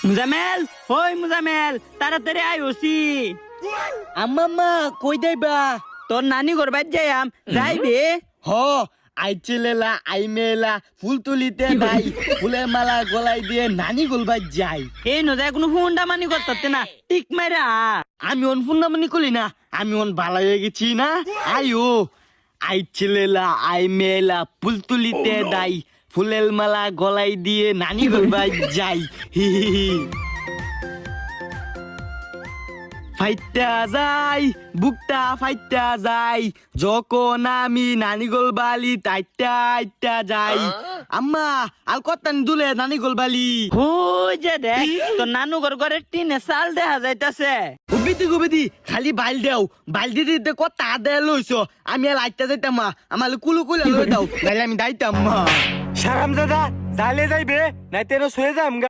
মুজামেল, ওই মুজামেল, তাড়াতাড়ি আয় ওসি। আম্মা কই যাইবা? তোর নানি ঘর বাইর যাইয়াম, যাইবে? হ আইছেলেলা আইমেলা ফুল তুলিতে দাই ফুলের মালা গলায় দিয়ে নানি গোলবাই যাই। এই নজায় কোনো হুন্ডা মানি করতে না, টিক মাইরা। আমি অন ফুন্নামানি করি না, আমি অন বালা হয়ে গেছি না। আইও আইছেলেলা আইমেলা ফুল তুলিতে দাই ফুলের মালা গলায় দিয়ে নানি গোলবাই যাই। হি হি হি। ফাইটা যাই বুকটা ফাইটা যাই যখন আমি নানি গোলবালি টাইটা আইটা যাই। আম্মা আল কত্তানি দুলে নানি গোলবালি। ওই যে দেখ, তোর নানু ঘর ঘরে টিনে চাল দেখা যাইতাছে। গুবিদি খালি বাইল দেও, বাইল দিতে কত আদা লইছো। আমি আর আইটা যাইতাম মা, আমার কুলু কুলে লই দাও, নাইলে আমি দাইতাম মা। সারাম দাদা জালে যাইবে নাই তেন শুয়ে যাম গা।